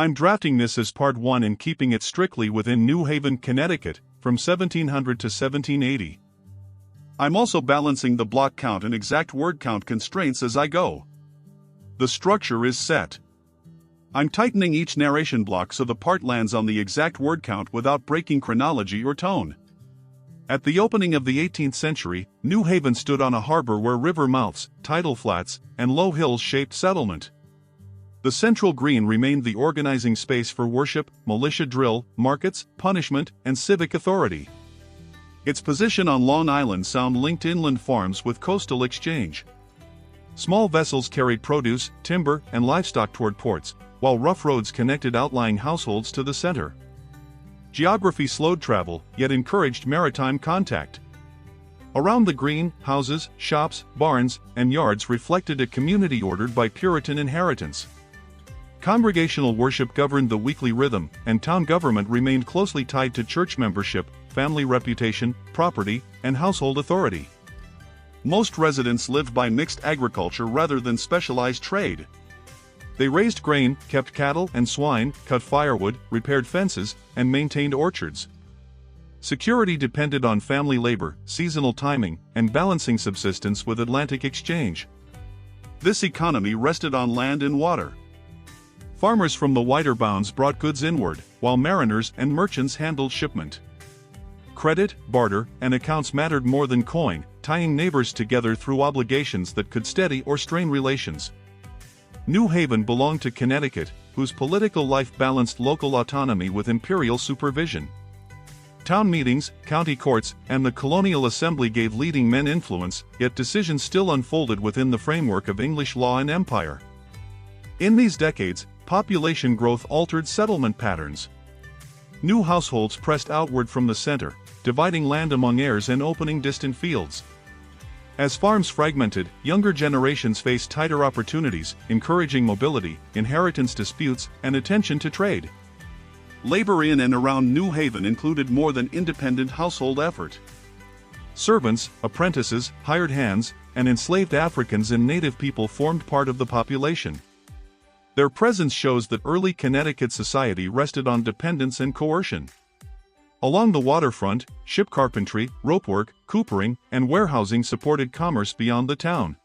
I'm drafting this as part 1 and keeping it strictly within New Haven, Connecticut, from 1700 to 1780. I'm also balancing the block count and exact word count constraints as I go. The structure is set. I'm tightening each narration block so the part lands on the exact word count without breaking chronology or tone. At the opening of the 18th century, New Haven stood on a harbor where river mouths, tidal flats, and low hills shaped settlement. The central green remained the organizing space for worship, militia drill, markets, punishment, and civic authority. Its position on Long Island Sound linked inland farms with coastal exchange. Small vessels carried produce, timber, and livestock toward ports, while rough roads connected outlying households to the center. Geography slowed travel, yet encouraged maritime contact. Around the green, houses, shops, barns, and yards reflected a community ordered by Puritan inheritance. Congregational worship governed the weekly rhythm, and town government remained closely tied to church membership, family reputation, property, and household authority. Most residents lived by mixed agriculture rather than specialized trade. They raised grain, kept cattle and swine, cut firewood, repaired fences, and maintained orchards. Security depended on family labor, seasonal timing, and balancing subsistence with Atlantic exchange. This economy rested on land and water. Farmers from the wider bounds brought goods inward, while mariners and merchants handled shipment. Credit, barter, and accounts mattered more than coin, tying neighbors together through obligations that could steady or strain relations. New Haven belonged to Connecticut, whose political life balanced local autonomy with imperial supervision. Town meetings, county courts, and the colonial assembly gave leading men influence, yet decisions still unfolded within the framework of English law and empire. In these decades, population growth altered settlement patterns. New households pressed outward from the center, dividing land among heirs and opening distant fields. As farms fragmented, younger generations faced tighter opportunities, encouraging mobility, inheritance disputes, and attention to trade. Labor in and around New Haven included more than independent household effort. Servants, apprentices, hired hands, and enslaved Africans and native people formed part of the population. Their presence shows that early Connecticut society rested on dependence and coercion. Along the waterfront, ship carpentry, ropework, coopering, and warehousing supported commerce beyond the town.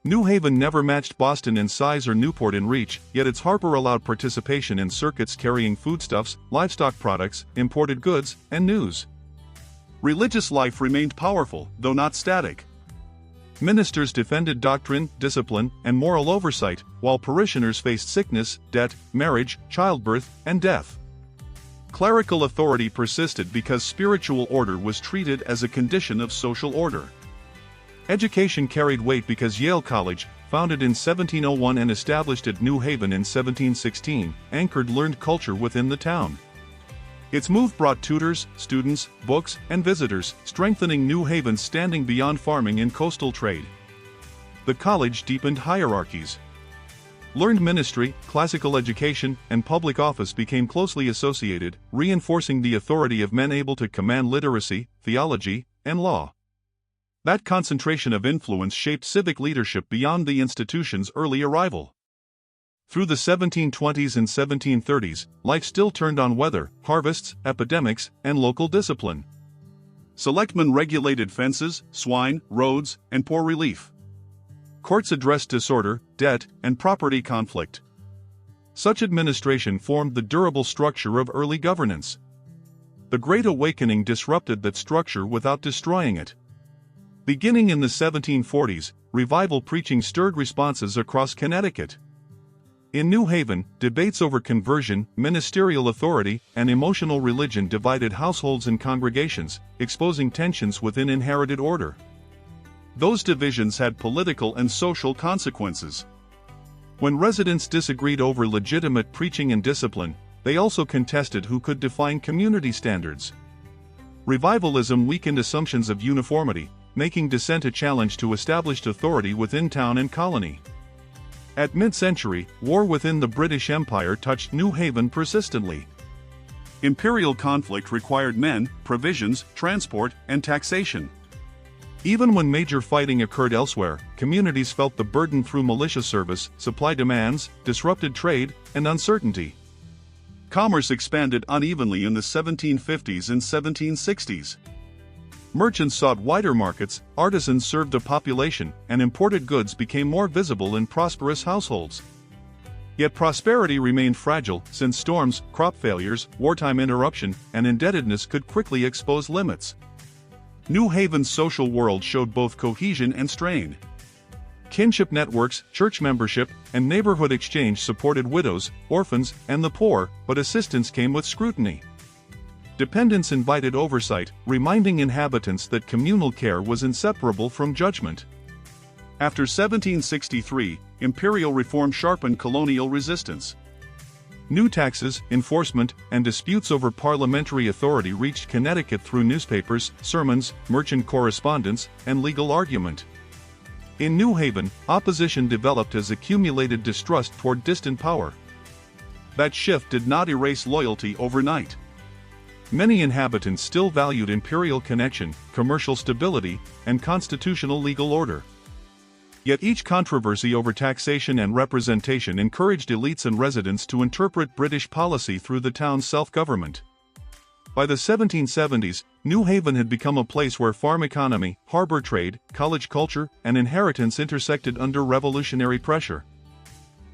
New Haven never matched Boston in size or Newport in reach, yet its harbor allowed participation in circuits carrying foodstuffs, livestock products, imported goods, and news. Religious life remained powerful, though not static. Ministers defended doctrine, discipline, and moral oversight, while parishioners faced sickness, debt, marriage, childbirth, and death. Clerical authority persisted because spiritual order was treated as a condition of social order. Education carried weight because Yale College, founded in 1701 and established at New Haven in 1716, anchored learned culture within the town. Its move brought tutors, students, books, and visitors, strengthening New Haven's standing beyond farming and coastal trade. The college deepened hierarchies. Learned ministry, classical education, and public office became closely associated, reinforcing the authority of men able to command literacy, theology, and law. That concentration of influence shaped civic leadership beyond the institution's early arrival. Through the 1720s and 1730s, life still turned on weather, harvests, epidemics, and local discipline. Selectmen regulated fences, swine, roads, and poor relief. Courts addressed disorder, debt, and property conflict. Such administration formed the durable structure of early governance. The Great Awakening disrupted that structure without destroying it. Beginning in the 1740s, revival preaching stirred responses across Connecticut. In New Haven, debates over conversion, ministerial authority, and emotional religion divided households and congregations, exposing tensions within inherited order. Those divisions had political and social consequences. When residents disagreed over legitimate preaching and discipline, they also contested who could define community standards. Revivalism weakened assumptions of uniformity, making dissent a challenge to established authority within town and colony. At mid-century, war within the British Empire touched New Haven persistently. Imperial conflict required men, provisions, transport, and taxation. Even when major fighting occurred elsewhere, communities felt the burden through militia service, supply demands, disrupted trade, and uncertainty. commerce expanded unevenly in the 1750s and 1760s. Merchants sought wider markets, artisans served a population, and imported goods became more visible in prosperous households. Yet prosperity remained fragile, since storms, crop failures, wartime interruption, and indebtedness could quickly expose limits. New Haven's social world showed both cohesion and strain. Kinship networks, church membership, and neighborhood exchange supported widows, orphans, and the poor, but assistance came with scrutiny. Dependence invited oversight, reminding inhabitants that communal care was inseparable from judgment. After 1763, imperial reform sharpened colonial resistance. New taxes, enforcement, and disputes over parliamentary authority reached Connecticut through newspapers, sermons, merchant correspondence, and legal argument. In New Haven, opposition developed as accumulated distrust toward distant power. That shift did not erase loyalty overnight. Many inhabitants still valued imperial connection, commercial stability, and constitutional legal order. Yet each controversy over taxation and representation encouraged elites and residents to interpret British policy through the town's self-government. By the 1770s, New Haven had become a place where farm economy, harbor trade, college culture, and inheritance intersected under revolutionary pressure.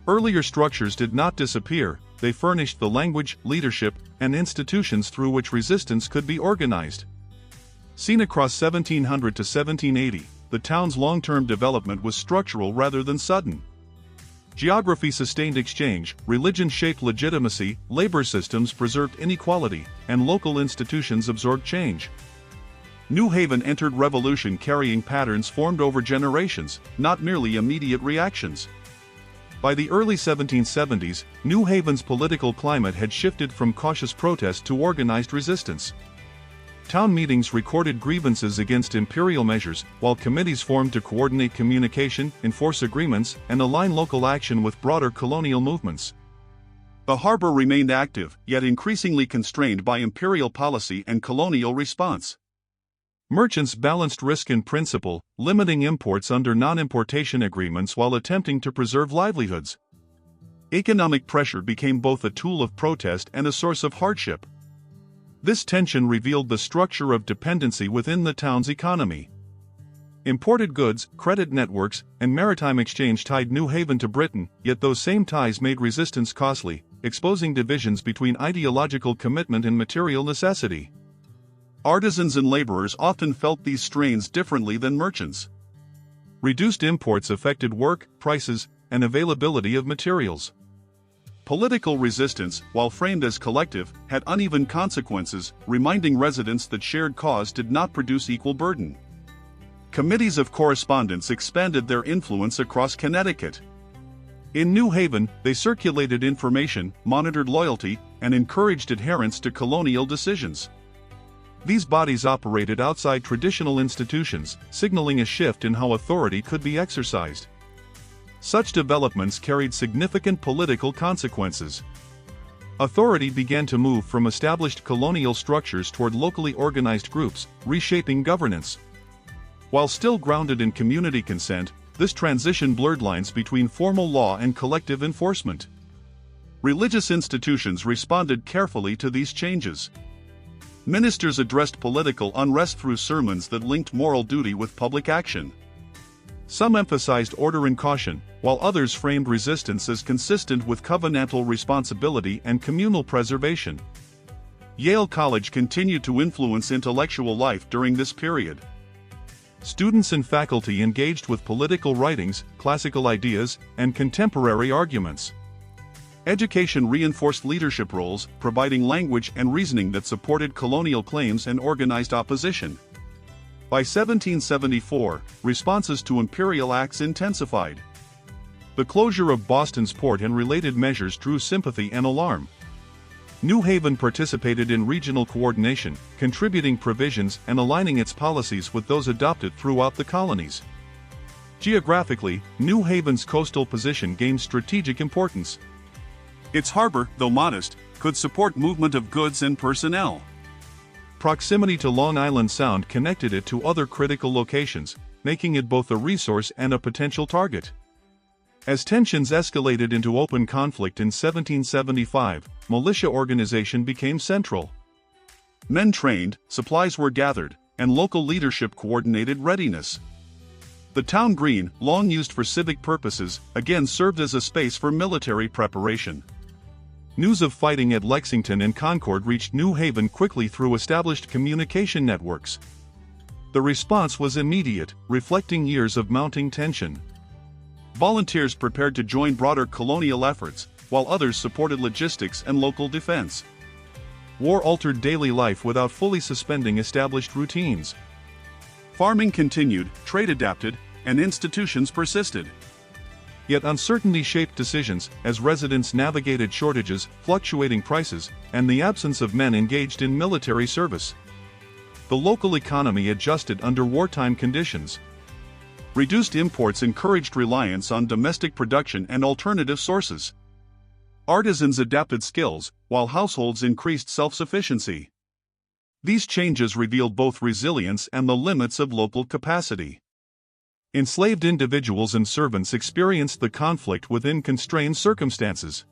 Earlier structures did not disappear, they furnished the language, leadership, and institutions through which resistance could be organized. Seen across 1700 to 1780, the town's long-term development was structural rather than sudden. Geography sustained exchange, religion shaped legitimacy, labor systems preserved inequality, and local institutions absorbed change. New Haven entered revolution carrying patterns formed over generations, not merely immediate reactions. By the early 1770s, New Haven's political climate had shifted from cautious protest to organized resistance. Town meetings recorded grievances against imperial measures, while committees formed to coordinate communication, enforce agreements, and align local action with broader colonial movements. The harbor remained active, yet increasingly constrained by imperial policy and colonial response. Merchants balanced risk and principle, limiting imports under non-importation agreements while attempting to preserve livelihoods. Economic pressure became both a tool of protest and a source of hardship. This tension revealed the structure of dependency within the town's economy. Imported goods, credit networks, and maritime exchange tied New Haven to Britain, yet those same ties made resistance costly, exposing divisions between ideological commitment and material necessity. Artisans and laborers often felt these strains differently than merchants. Reduced imports affected work, prices, and availability of materials. Political resistance, while framed as collective, had uneven consequences, reminding residents that shared cause did not produce equal burden. Committees of correspondence expanded their influence across Connecticut. In New Haven, they circulated information, monitored loyalty, and encouraged adherence to colonial decisions. These bodies operated outside traditional institutions, signaling a shift in how authority could be exercised. Such developments carried significant political consequences. Authority began to move from established colonial structures toward locally organized groups, reshaping governance. While still grounded in community consent, this transition blurred lines between formal law and collective enforcement. Religious institutions responded carefully to these changes. Ministers addressed political unrest through sermons that linked moral duty with public action. Some emphasized order and caution, while others framed resistance as consistent with covenantal responsibility and communal preservation. Yale College continued to influence intellectual life during this period. Students and faculty engaged with political writings, classical ideas, and contemporary arguments. Education reinforced leadership roles, providing language and reasoning that supported colonial claims and organized opposition. By 1774, responses to imperial acts intensified. The closure of Boston's port and related measures drew sympathy and alarm. New Haven participated in regional coordination, contributing provisions and aligning its policies with those adopted throughout the colonies. Geographically, New Haven's coastal position gained strategic importance. Its harbor, though modest, could support movement of goods and personnel. Proximity to Long Island Sound connected it to other critical locations, making it both a resource and a potential target. As tensions escalated into open conflict in 1775, militia organization became central. Men trained, supplies were gathered, and local leadership coordinated readiness. The town green, long used for civic purposes, again served as a space for military preparation. News of fighting at Lexington and Concord reached New Haven quickly through established communication networks. The response was immediate, reflecting years of mounting tension. Volunteers prepared to join broader colonial efforts, while others supported logistics and local defense. War altered daily life without fully suspending established routines. Farming continued, trade adapted, and institutions persisted. Yet uncertainty shaped decisions as residents navigated shortages, fluctuating prices, and the absence of men engaged in military service. The local economy adjusted under wartime conditions. Reduced imports encouraged reliance on domestic production and alternative sources. Artisans adapted skills, while households increased self-sufficiency. These changes revealed both resilience and the limits of local capacity. Enslaved individuals and servants experienced the conflict within constrained circumstances.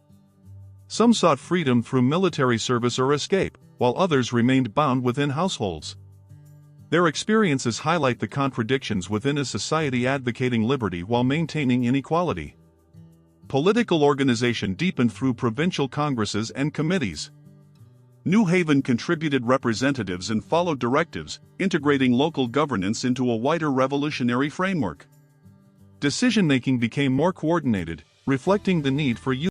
Some sought freedom through military service or escape, while others remained bound within households. Their experiences highlight the contradictions within a society advocating liberty while maintaining inequality. Political organization deepened through provincial congresses and committees. New Haven contributed representatives and followed directives, integrating local governance into a wider revolutionary framework. Decision-making became more coordinated, reflecting the need for